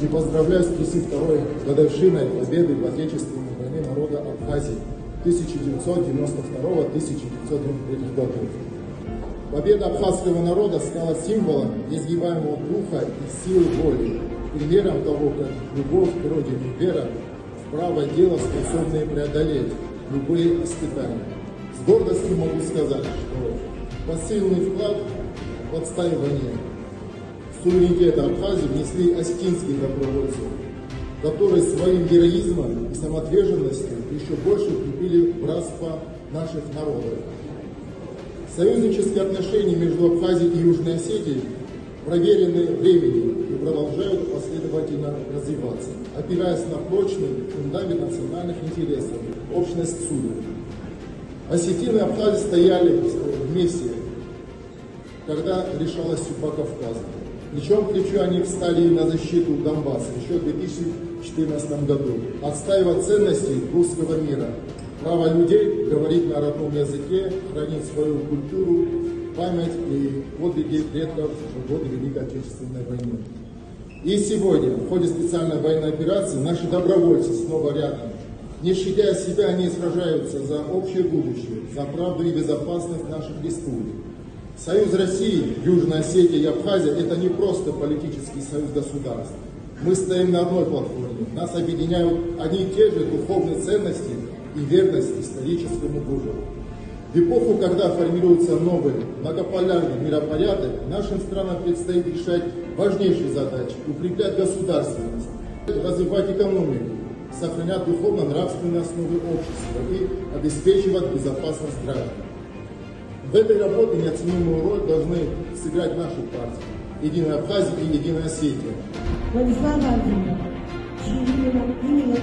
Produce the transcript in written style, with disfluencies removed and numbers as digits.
и поздравляю с 32-й годовщиной победы в Отечественной войне народа Абхазии 1992-1993 годов. Победа абхазского народа стала символом несгибаемого духа и силы воли, примером того, как любовь к родине и вера в правое дело способны преодолеть любые испытания. С гордостью могу сказать, что посильный вклад в отстаивание суверенитета Абхазии внесли осетинские добровольцы, которые своим героизмом и самоотверженностью еще больше укрепили братство наших народов. Союзнические отношения между Абхазией и Южной Осетией проверены временем и продолжают последовательно развиваться, опираясь на прочный фундамент национальных интересов, общность судеб. Осетины и Абхазии стояли вместе, когда решалась судьба Кавказа. Плечом к плечу они встали на защиту Донбасса еще в 2014 году, отстаивая ценности русского мира, право людей говорить на родном языке, хранить свою культуру, память и подвиги предков в годы Великой Отечественной войны. И сегодня, в ходе специальной военной операции, наши добровольцы снова рядом. Не щадя себя, они сражаются за общее будущее, за правду и безопасность наших республик. Союз России, Южная Осетия и Абхазия – это не просто политический союз государств. Мы стоим на одной платформе. Нас объединяют одни и те же духовные ценности и верность историческому Богу. В эпоху, когда формируется новый многополярный миропорядок, нашим странам предстоит решать важнейшие задачи – укреплять государственность, развивать экономику, сохранять духовно-нравственные основы общества и обеспечивать безопасность граждан. В этой работе неоценимую роль должны сыграть наши партии «Единая Абхазия» и «Единая Осетия». Владислав Владимирович, именно